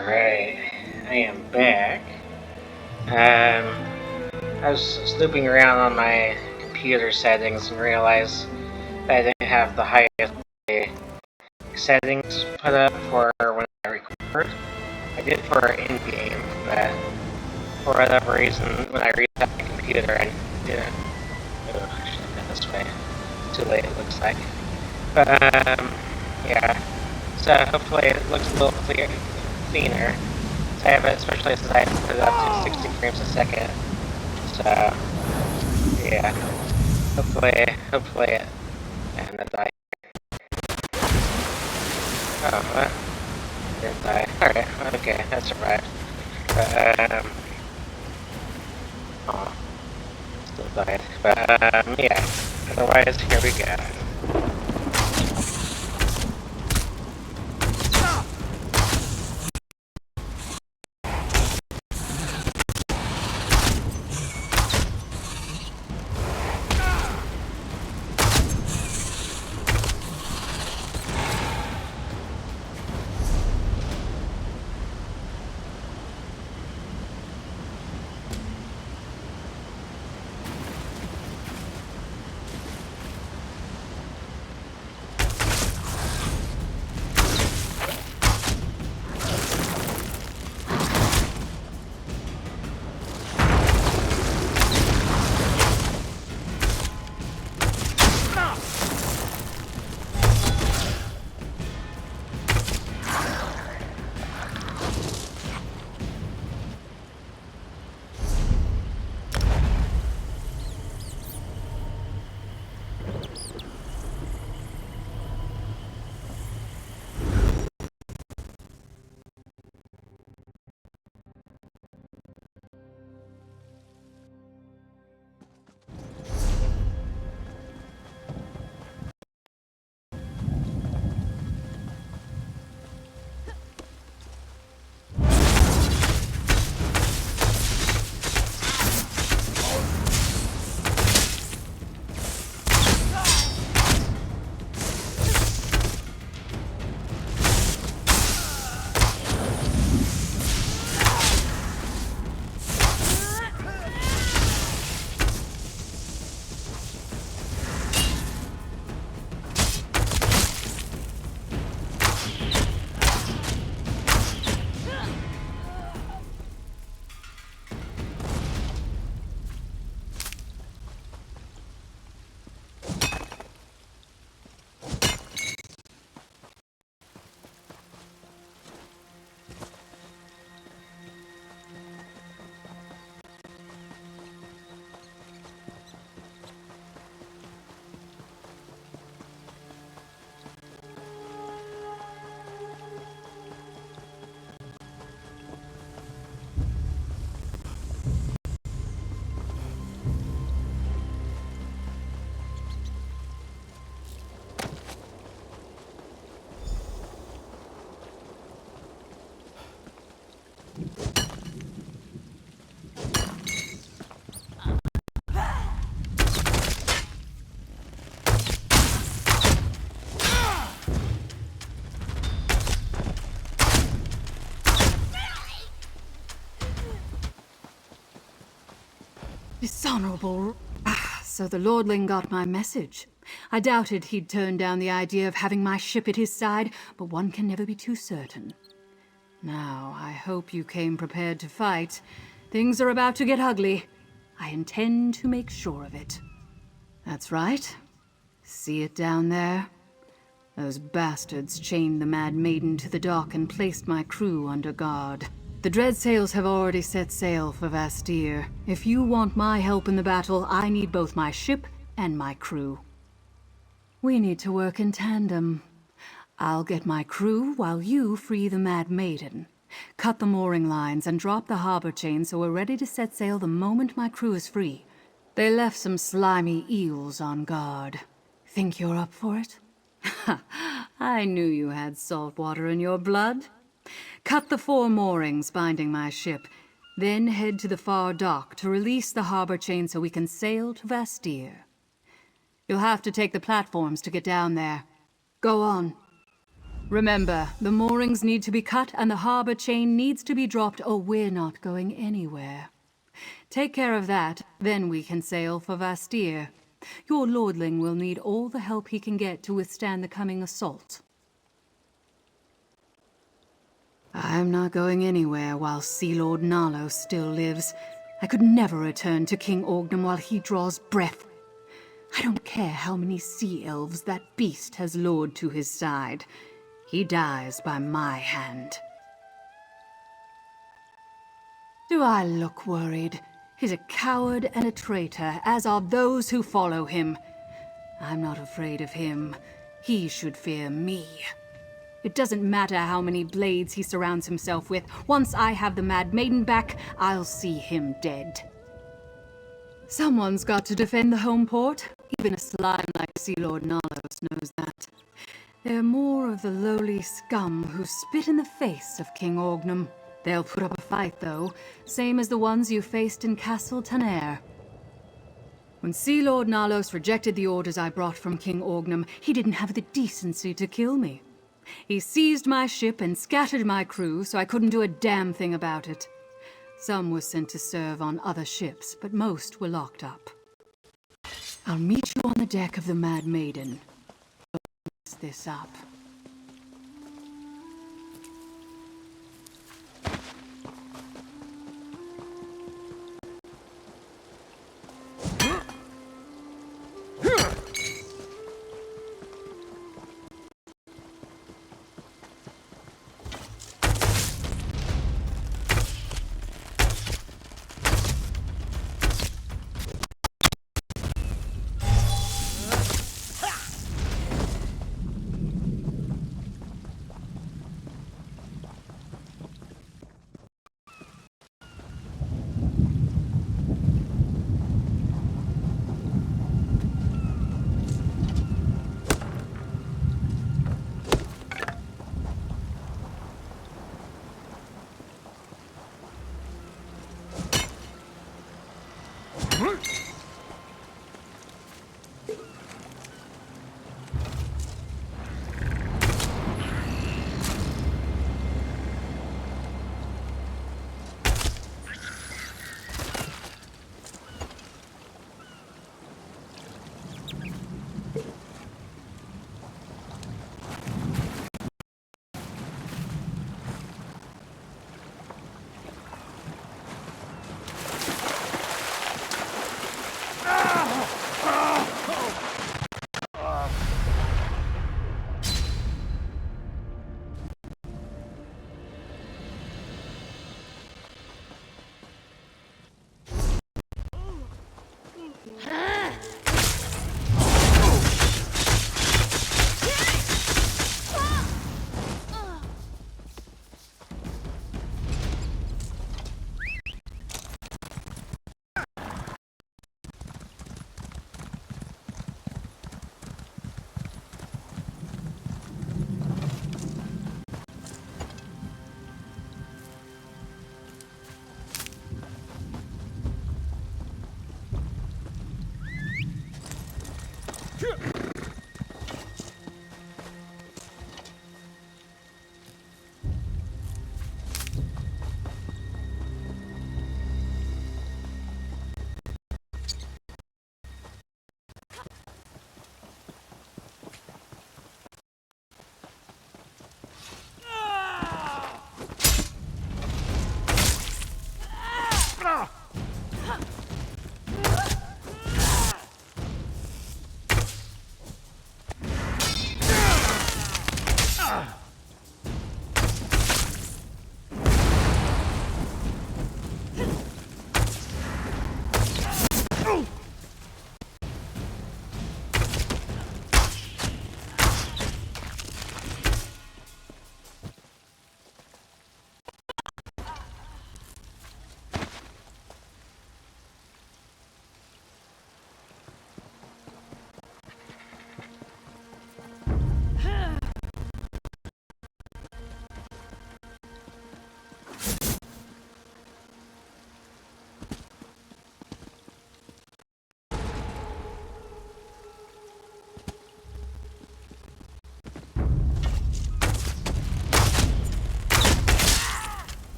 Alright, I am back. I was snooping around on my computer settings and realized that I didn't have the highest settings put up for when I record. I did for in-game, but for whatever reason, when I reset my computer, I didn't. Oh, I should have been this way. Too late, it looks like. But, yeah. So hopefully it looks a little cleaner. So I have it, especially since I put it up to 60 frames a second. So, yeah. Hopefully it. And it died. Oh, what? It didn't die. Alright, okay, that survived. But, oh, still died. But, yeah. Otherwise, here we go. Dishonorable. So the Lordling got my message. I doubted he'd turn down the idea of having my ship at his side, but one can never be too certain. Now, I hope you came prepared to fight. Things are about to get ugly. I intend to make sure of it. That's right. See it down there? Those bastards chained the Mad Maiden to the dock and placed my crew under guard. The Dreadsails have already set sail for Vastir. If you want my help in the battle, I need both my ship and my crew. We need to work in tandem. I'll get my crew while you free the Mad Maiden. Cut the mooring lines and drop the harbor chain so we're ready to set sail the moment my crew is free. They left some slimy eels on guard. Think you're up for it? I knew you had salt water in your blood. Cut the 4 moorings binding my ship, then head to the far dock to release the harbor chain so we can sail to Vastir. You'll have to take the platforms to get down there. Go on. Remember, the moorings need to be cut and the harbor chain needs to be dropped, or we're not going anywhere. Take care of that, then we can sail for Vastir. Your lordling will need all the help he can get to withstand the coming assault. I'm not going anywhere while Sea Lord Nalos still lives. I could never return to King Orgnum while he draws breath. I don't care how many sea elves that beast has lured to his side. He dies by my hand. Do I look worried? He's a coward and a traitor, as are those who follow him. I'm not afraid of him. He should fear me. It doesn't matter how many blades he surrounds himself with. Once I have the Mad Maiden back, I'll see him dead. Someone's got to defend the home port. Even a slime like Sea Lord Nalos knows that. They're more of the lowly scum who spit in the face of King Orgnum. They'll put up a fight, though, same as the ones you faced in Castle Taner. When Sea Lord Nalos rejected the orders I brought from King Orgnum, he didn't have the decency to kill me. He seized my ship and scattered my crew, so I couldn't do a damn thing about it. Some were sent to serve on other ships, but most were locked up. I'll meet you on the deck of the Mad Maiden. Don't mess this up.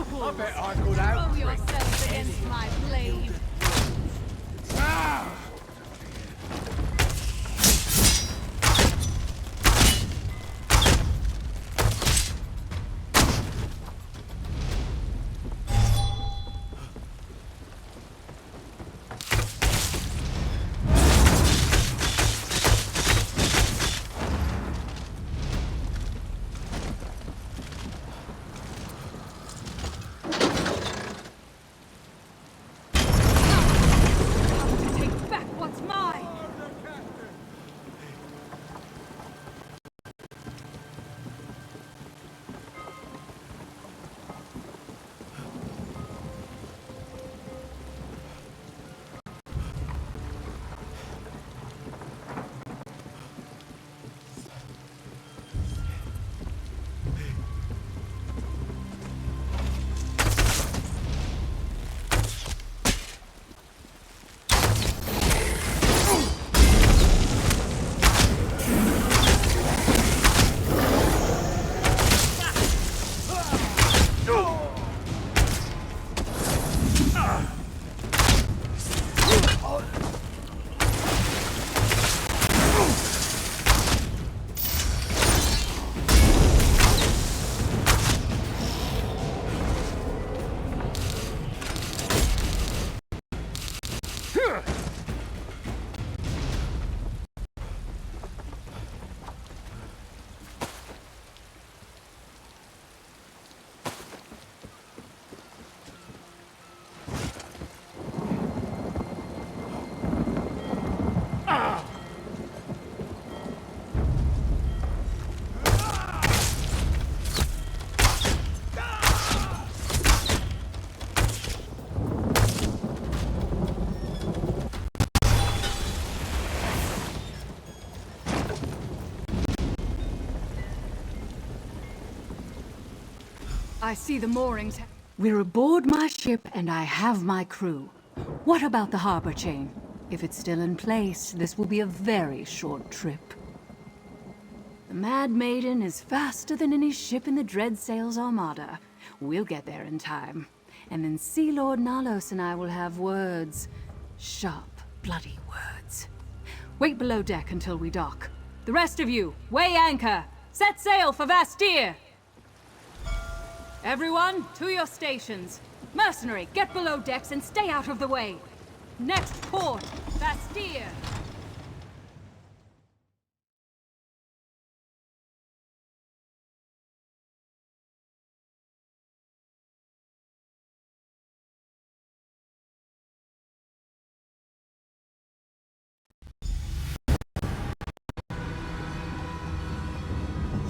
Fools! bet I could out. Throw yourselves against my blade! To take back what's mine! I see the moorings. We're aboard my ship, and I have my crew. What about the harbor chain? If it's still in place, this will be a very short trip. The Mad Maiden is faster than any ship in the Dreadsails Armada. We'll get there in time. And then Sea Lord Nalos and I will have words. Sharp, bloody words. Wait below deck until we dock. The rest of you, weigh anchor! Set sail for Vastir! Everyone, to your stations. Mercenary, get below decks and stay out of the way. Next port, Vastir!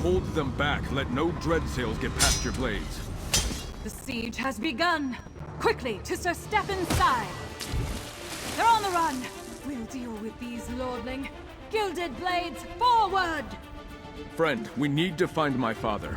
Hold them back. Let no dreadsails get past your blades. The siege has begun. Quickly, to Sir Stephen's side. They're on the run. We'll deal with these, lordling. Gilded blades, forward! Friend, we need to find my father.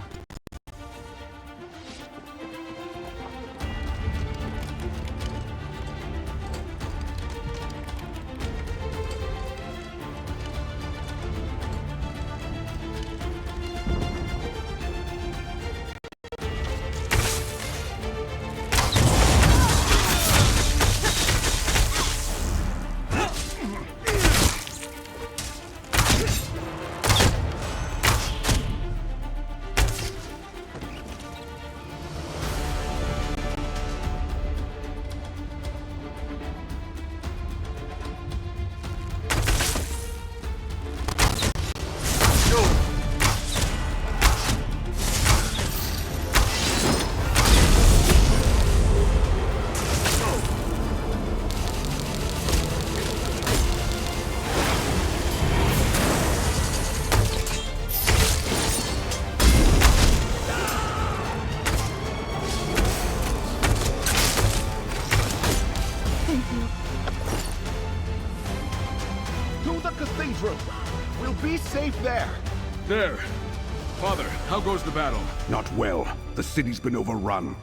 We'll be safe there. There. Father, how goes the battle? Not well. The city's been overrun.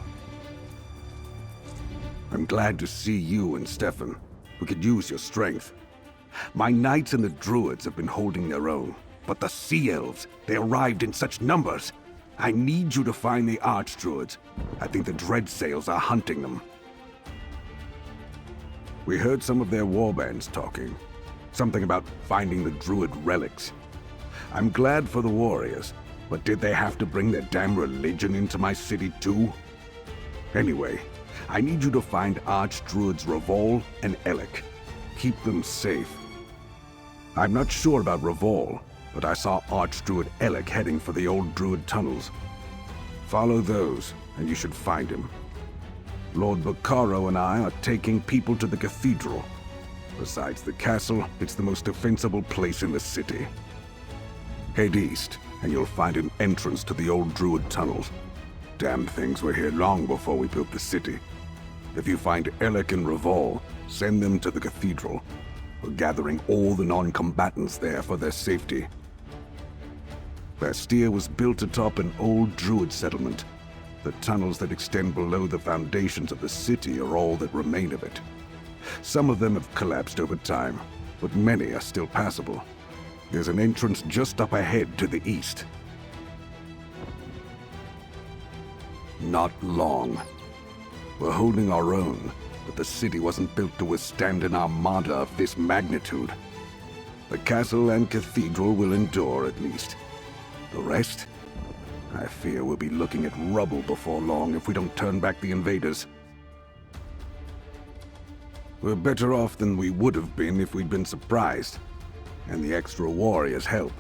I'm glad to see you and Stefan. We could use your strength. My knights and the druids have been holding their own. But the sea elves, they arrived in such numbers. I need you to find the Archdruids. I think the Dreadsails are hunting them. We heard some of their warbands talking. Something about finding the Druid relics. I'm glad for the warriors, but did they have to bring their damn religion into my city too? Anyway, I need you to find Archdruids Revol and Elec. Keep them safe. I'm not sure about Revol, but I saw Archdruid Elec heading for the old Druid tunnels. Follow those, and you should find him. Lord Bacaro and I are taking people to the cathedral. Besides the castle, it's the most defensible place in the city. Head east, and you'll find an entrance to the old Druid tunnels. Damn things were here long before we built the city. If you find Elec and Revol, send them to the cathedral. We're gathering all the non-combatants there for their safety. Bastia was built atop an old Druid settlement. The tunnels that extend below the foundations of the city are all that remain of it. Some of them have collapsed over time, but many are still passable. There's an entrance just up ahead to the east. Not long. We're holding our own, but the city wasn't built to withstand an armada of this magnitude. The castle and cathedral will endure at least. The rest? I fear we'll be looking at rubble before long if we don't turn back the invaders. We're better off than we would have been if we'd been surprised, and the extra warriors help.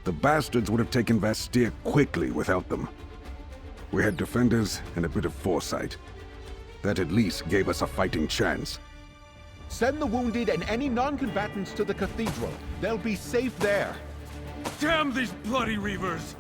The bastards would have taken Bastia quickly without them. We had defenders and a bit of foresight. That at least gave us a fighting chance. Send the wounded and any non-combatants to the cathedral. They'll be safe there. Damn these bloody Reavers!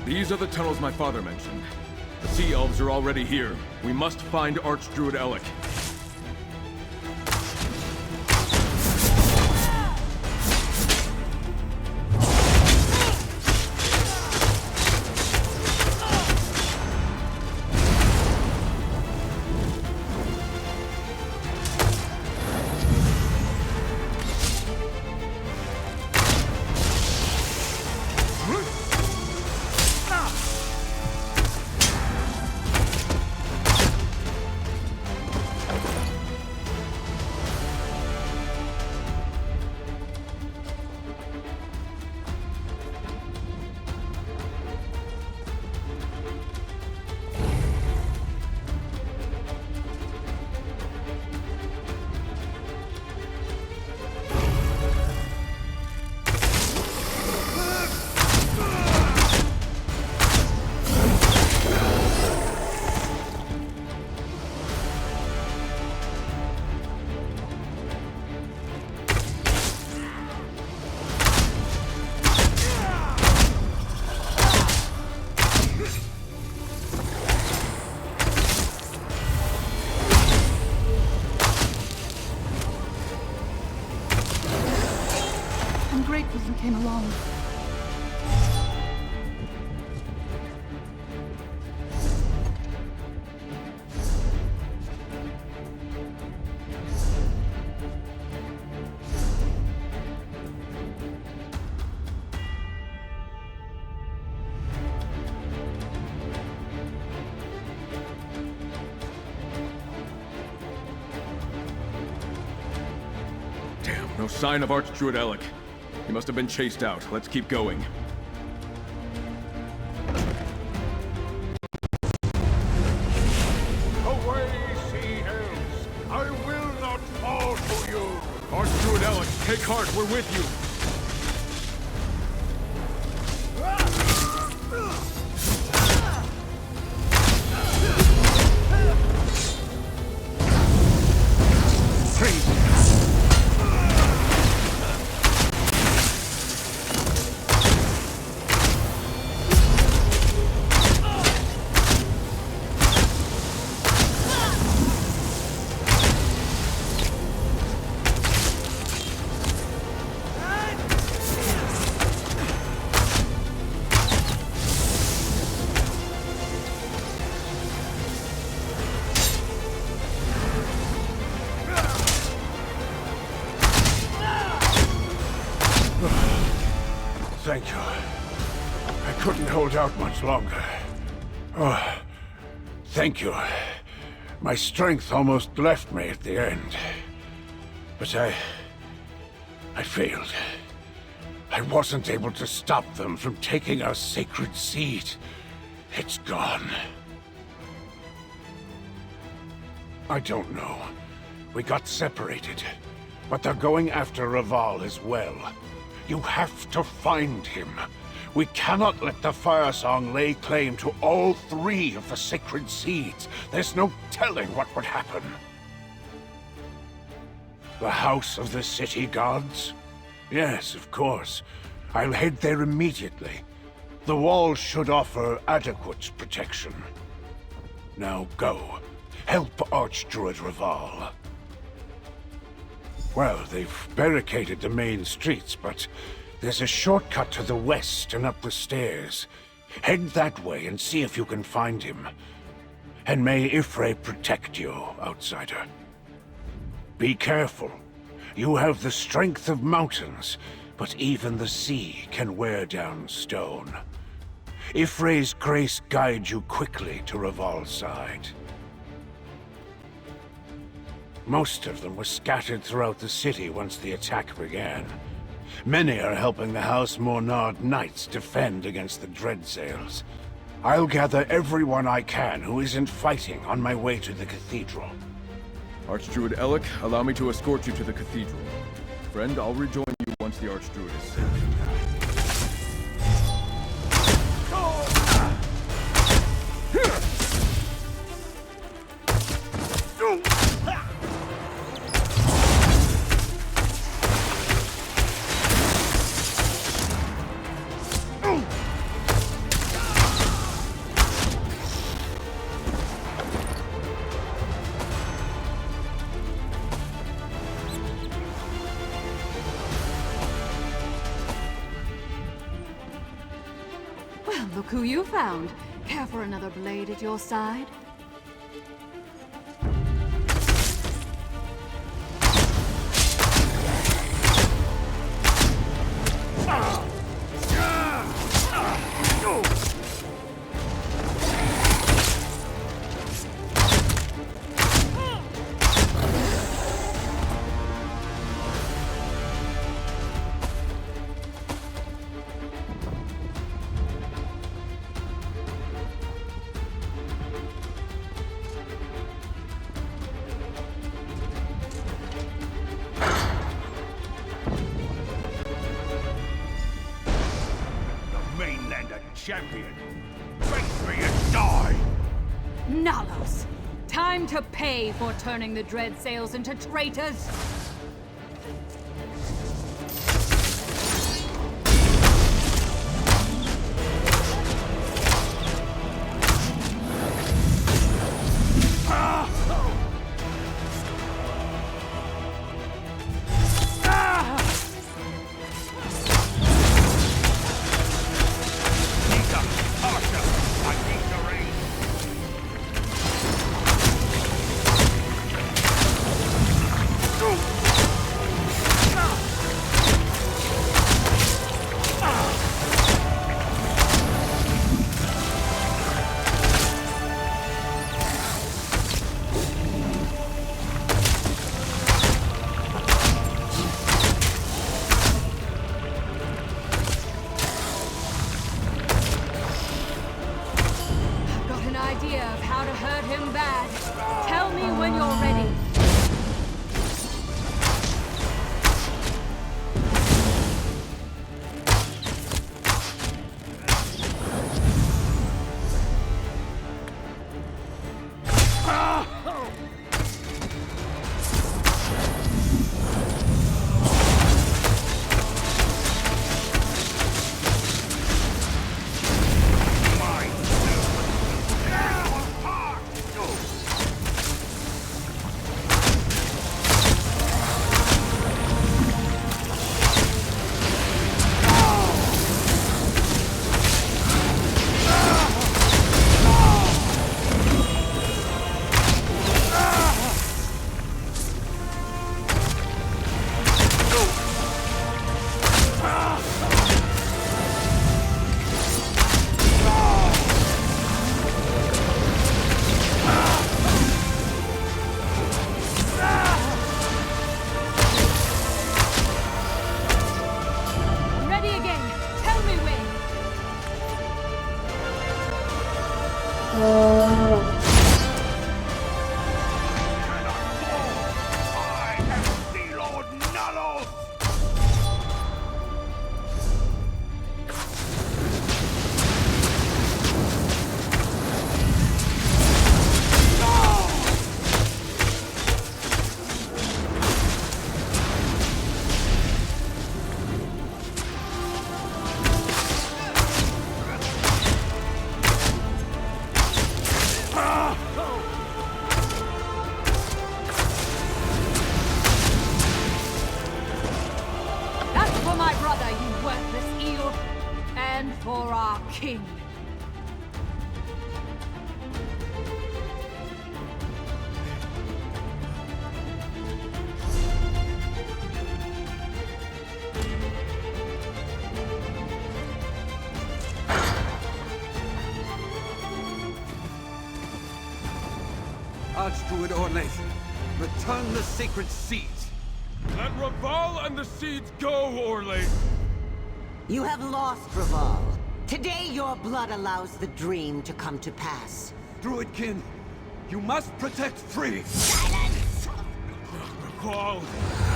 These are the tunnels my father mentioned. The Sea Elves are already here. We must find Archdruid Elec. came along. Damn, no sign of Archdruid Alec. He must have been chased out. Let's keep going. Away, sea elves! I will not fall to you! Archdruid Alec, take heart, we're with you. Thank you. I couldn't hold out much longer. Oh, thank you. My strength almost left me at the end. But I failed. I wasn't able to stop them from taking our sacred seed. It's gone. I don't know. We got separated. But they're going after Raval as well. You have to find him. We cannot let the Firesong lay claim to all 3 of the sacred seeds. There's no telling what would happen. The House of the City Gods? Yes, of course. I'll head there immediately. The wall should offer adequate protection. Now go. Help Archdruid Raval. Well, they've barricaded the main streets, but there's a shortcut to the west and up the stairs. Head that way and see if you can find him. And may Y'ffre protect you, outsider. Be careful. You have the strength of mountains, but even the sea can wear down stone. Y'ffre's grace guide you quickly to Raval's side. Most of them were scattered throughout the city once the attack began. Many are helping the House Mornard Knights defend against the Dreadsails. I'll gather everyone I can who isn't fighting on my way to the cathedral. Archdruid Alec, allow me to escort you to the cathedral. Friend, I'll rejoin you once the Archdruid is safe. Well, look who you found. Care for another blade at your side? Champion, face me and die! Nalos! Time to pay for turning the Dreadsails into traitors! him bad. Tell me when you're ready. For our king. Archdruid Orlaith, return the sacred seeds. Let Raval and the seeds go, Orlaith! You have lost, Raval. Today your blood allows the dream to come to pass. Druidkin, you must protect Free! Silence! Raval,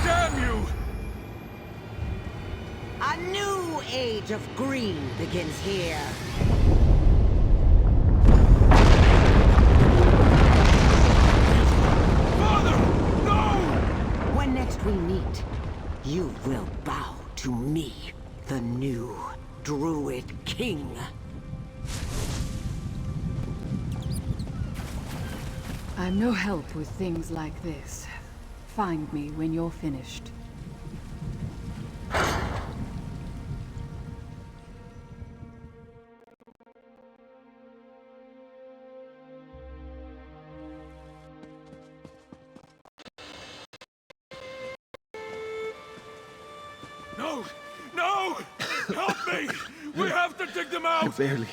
damn you! A new age of green begins here. Father! No! When next we meet, you will bow to me, the new Druid King. I'm no help with things like this. Find me when you're finished. No! No! Help me! We have to dig them out! You barely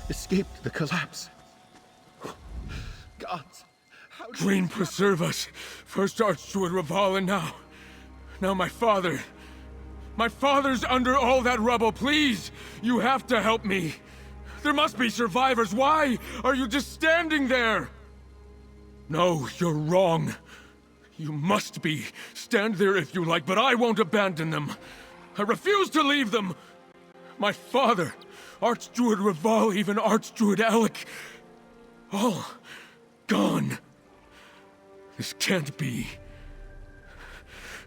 escaped the collapse. Gods, how did Green preserve us. First Archdruid Raval and now... Now my father. My father's under all that rubble. Please! You have to help me. There must be survivors. Why are you just standing there? No, you're wrong. You must be. Stand there if you like, but I won't abandon them. I refuse to leave them. My father, Archdruid Raval, even Archdruid Alec, all gone. This can't be.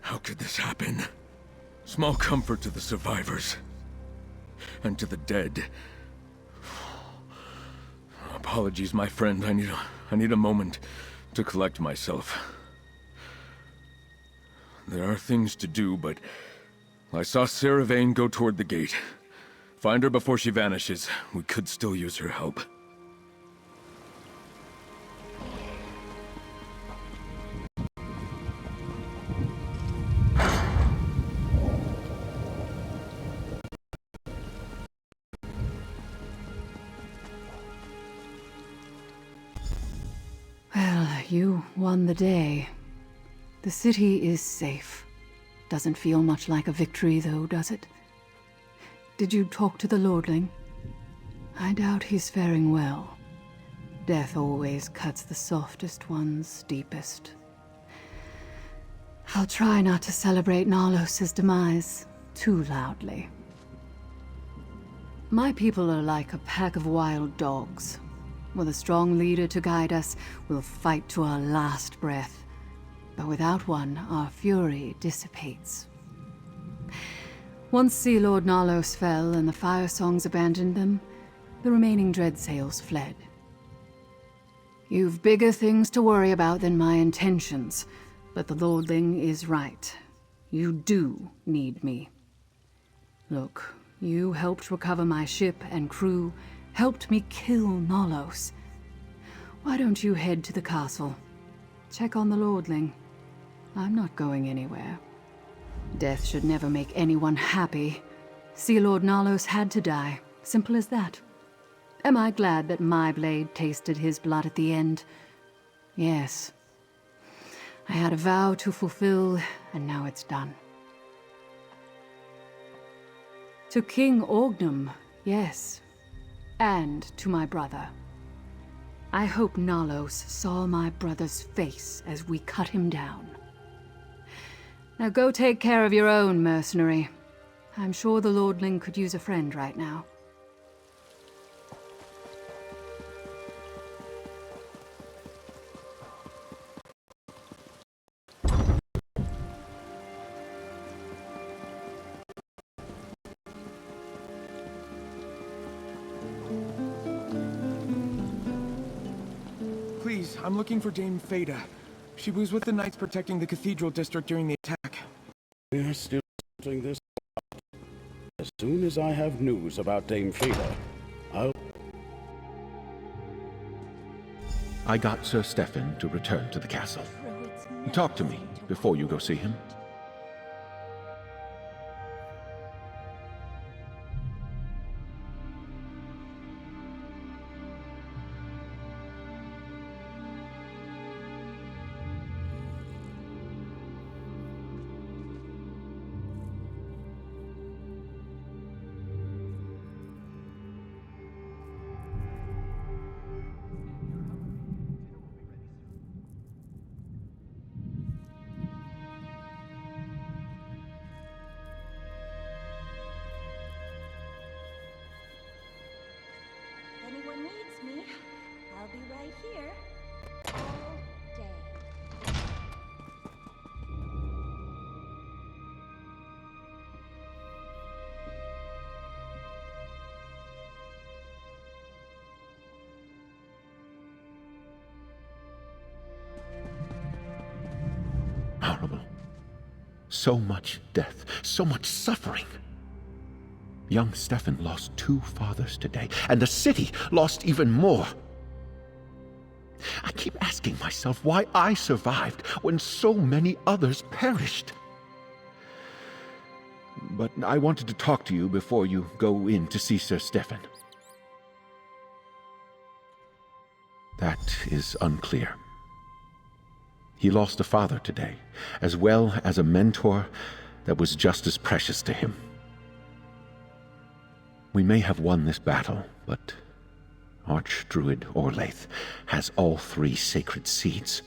How could this happen? Small comfort to the survivors. And to the dead. Apologies, my friend. I need a moment to collect myself. There are things to do, but I saw Sarah Vane go toward the gate. Find her before she vanishes. We could still use her help. Well, you won the day. The city is safe. Doesn't feel much like a victory, though, does it? Did you talk to the Lordling? I doubt he's faring well. Death always cuts the softest ones deepest. I'll try not to celebrate Narlos' demise too loudly. My people are like a pack of wild dogs. With a strong leader to guide us, we'll fight to our last breath. But without one, our fury dissipates. Once Sea Lord Narlos fell and the Fire Songs abandoned them, the remaining Dreadsails fled. You've bigger things to worry about than my intentions, but the Lordling is right. You do need me. Look, you helped recover my ship and crew, helped me kill Narlos. Why don't you head to the castle? Check on the Lordling. I'm not going anywhere. Death should never make anyone happy. Sea Lord Narlos had to die. Simple as that. Am I glad that my blade tasted his blood at the end? Yes. I had a vow to fulfill, and now it's done. To King Orgnum, yes. And to my brother. I hope Narlos saw my brother's face as we cut him down. Now go take care of your own, mercenary. I'm sure the Lordling could use a friend right now. Please, I'm looking for Dame Fada. She was with the Knights protecting the Cathedral District during the attack. We are still sorting this out. As soon as I have news about Dame Fada, I got Sir Stefan to return to the castle. Talk to me before you go see him. Anyone needs me, I'll be right here all day. Horrible. So much death, so much suffering. Young Stefan lost 2 fathers today, and the city lost even more. I keep asking myself why I survived when so many others perished. But I wanted to talk to you before you go in to see Sir Stefan. That is unclear. He lost a father today, as well as a mentor that was just as precious to him. We may have won this battle, but Archdruid Orlaith has all 3 sacred seeds.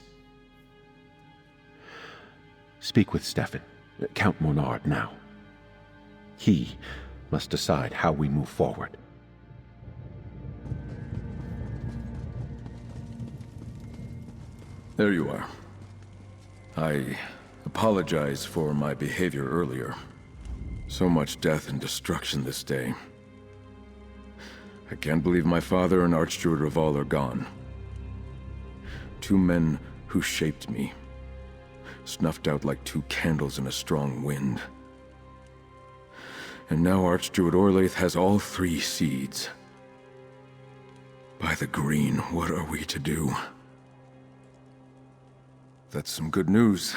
Speak with Stefan, Count Monard now. He must decide how we move forward. There you are. I apologize for my behavior earlier. So much death and destruction this day. I can't believe my father and Archdruid Raval are gone. 2 men who shaped me. Snuffed out like 2 candles in a strong wind. And now Archdruid Orlaith has all 3 seeds. By the green, what are we to do? That's some good news.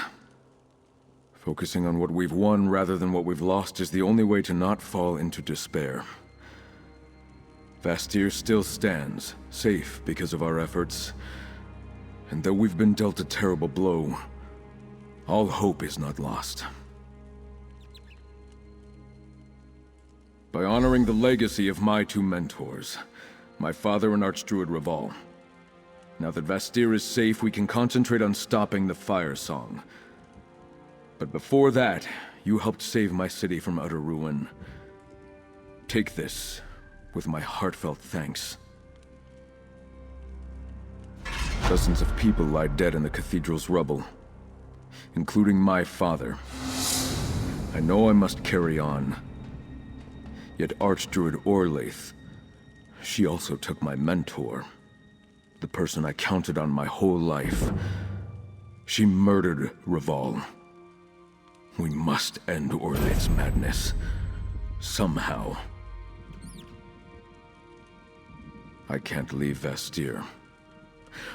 Focusing on what we've won rather than what we've lost is the only way to not fall into despair. Vastir still stands, safe because of our efforts. And though we've been dealt a terrible blow, all hope is not lost. By honoring the legacy of my 2 mentors, my father and Archdruid Raval, Now that Vastir is safe, we can concentrate on stopping the Fire Song. But before that, you helped save my city from utter ruin. Take this, with my heartfelt thanks. Dozens of people lie dead in the cathedral's rubble, including my father. I know I must carry on. Yet Archdruid Orlaith, she also took my mentor. The person I counted on my whole life. She murdered Raval. We must end Orlaith's madness. Somehow. I can't leave Vastir.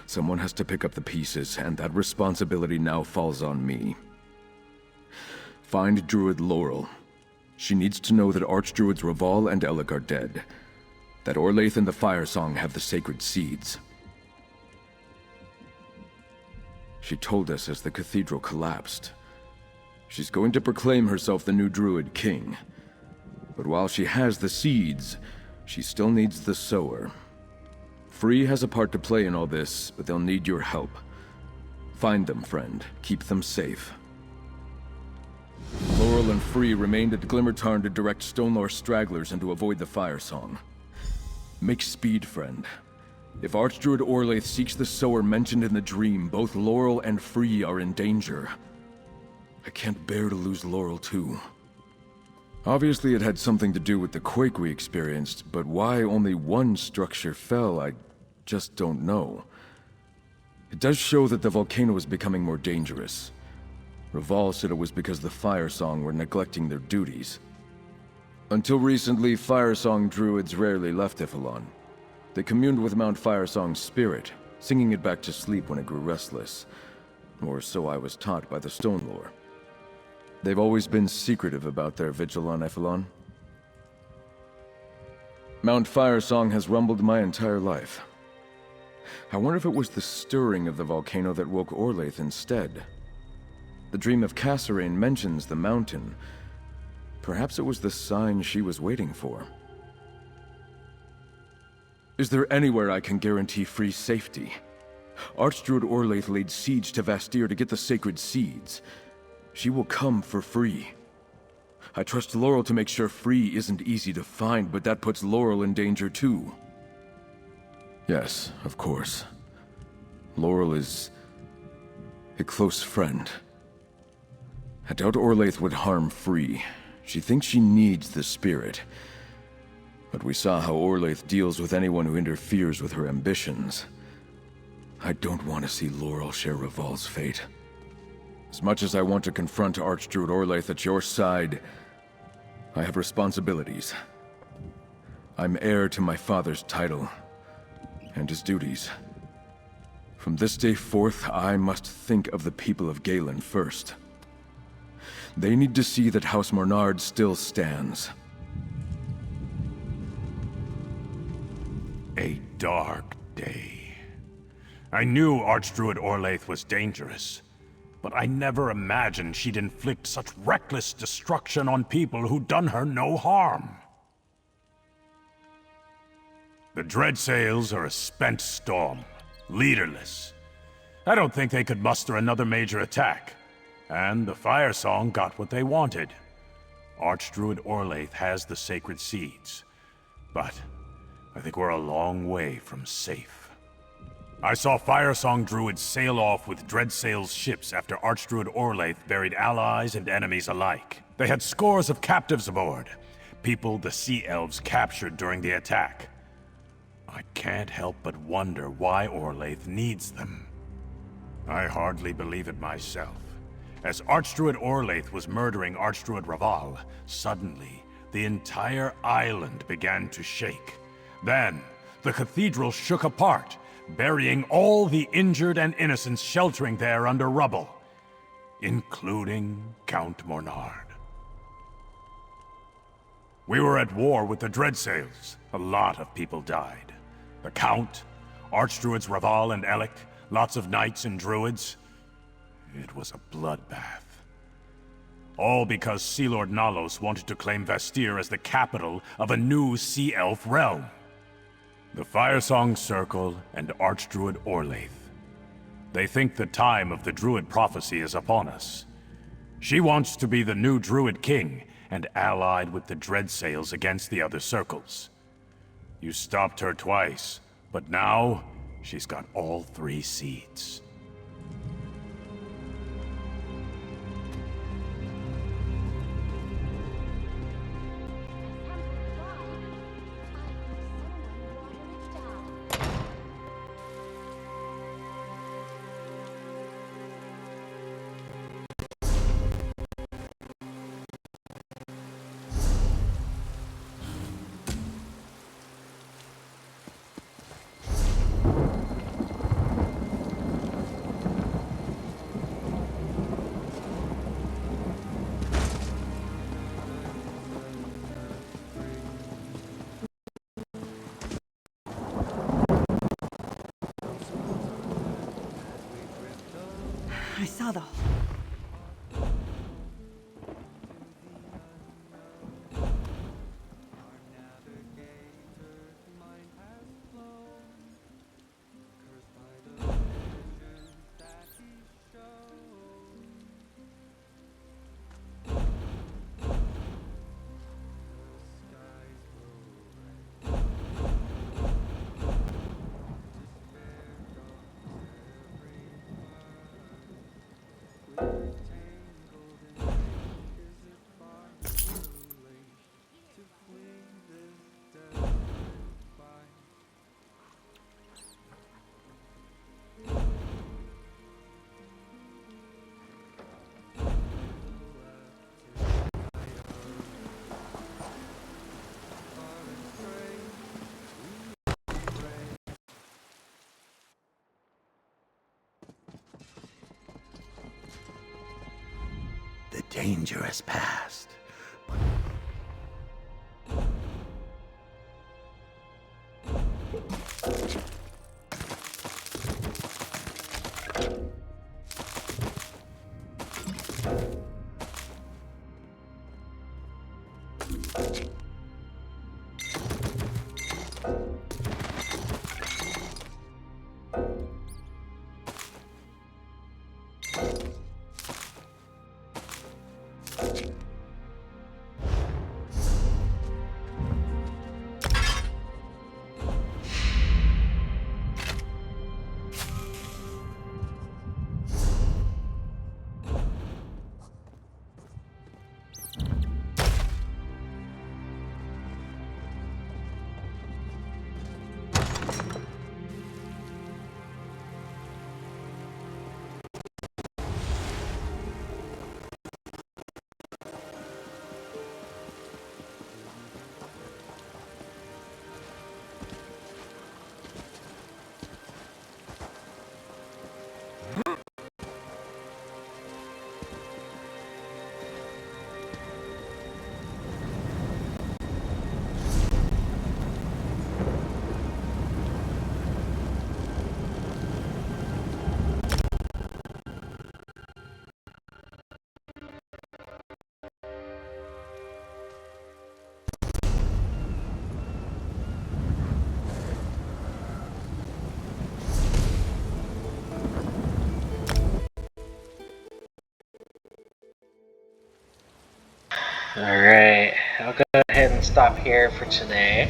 Someone has to pick up the pieces, and that responsibility now falls on me. Find Druid Laurel. She needs to know that Archdruids Raval and Alec are dead. That Orlaith and the Fire Song have the sacred seeds. She told us as the cathedral collapsed. She's going to proclaim herself the new Druid King. But while she has the seeds, she still needs the sower. Free has a part to play in all this, but they'll need your help. Find them, friend. Keep them safe. Laurel and Free remained at Glimmertarn to direct Stonelore stragglers and to avoid the Fire Song. Make speed, friend. If Archdruid Orlaith seeks the sower mentioned in the dream, both Laurel and Free are in danger. I can't bear to lose Laurel, too. Obviously it had something to do with the quake we experienced, but why only one structure fell, I just don't know. It does show that the volcano is becoming more dangerous. Raval said it was because the Fire Song were neglecting their duties. Until recently, Fire Song druids rarely left Iffalon. They communed with Mount Fire Song's spirit, singing it back to sleep when it grew restless. Or so I was taught by the Stonelore. They've always been secretive about their vigil on Iffalon. Mount Fire Song has rumbled my entire life. I wonder if it was the stirring of the volcano that woke Orlaith instead. The dream of Kasserine mentions the mountain. Perhaps it was the sign she was waiting for. Is there anywhere I can guarantee Free safety? Archdruid Orlaith laid siege to Vastir to get the sacred seeds. She will come for Free. I trust Laurel to make sure Free isn't easy to find, but that puts Laurel in danger too. Yes, of course. Laurel is a close friend. I doubt Orlaith would harm Free. She thinks she needs the spirit. But we saw how Orlaith deals with anyone who interferes with her ambitions. I don't want to see Laurel share Raval's fate. As much as I want to confront Archdruid Orlaith at your side, I have responsibilities. I'm heir to my father's title, and his duties. From this day forth, I must think of the people of Galen first. They need to see that House Mornard still stands. A dark day. I knew Archdruid Orlaith was dangerous, but I never imagined she'd inflict such reckless destruction on people who'd done her no harm. The Dreadsails are a spent storm, leaderless. I don't think they could muster another major attack, and the Fire Song got what they wanted. Archdruid Orlaith has the sacred seeds, but I think we're a long way from safe. I saw Fire Song druids sail off with Dreadsail's ships after Archdruid Orlaith buried allies and enemies alike. They had scores of captives aboard, people the Sea Elves captured during the attack. I can't help but wonder why Orlaith needs them. I hardly believe it myself. As Archdruid Orlaith was murdering Archdruid Raval, suddenly the entire island began to shake. Then, the cathedral shook apart, burying all the injured and innocents sheltering there under rubble, including Count Mornard. We were at war with the Dreadsails. A lot of people died. The Count, Archdruids Raval and Alec, lots of knights and druids. It was a bloodbath. All because Sea Lord Nalos wanted to claim Vastir as the capital of a new Sea Elf realm. The Firesong Circle and Archdruid Orlaith. They think the time of the Druid prophecy is upon us. She wants to be the new Druid King and allied with the Dreadsails against the other circles. You stopped her twice, but now she's got all 3 seats. I saw the... The danger has passed. Alright, I'll go ahead and stop here for today.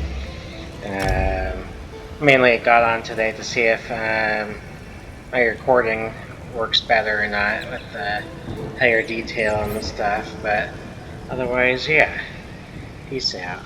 Mainly got on today to see if my recording works better or not with higher detail and stuff, but otherwise, yeah. Peace out.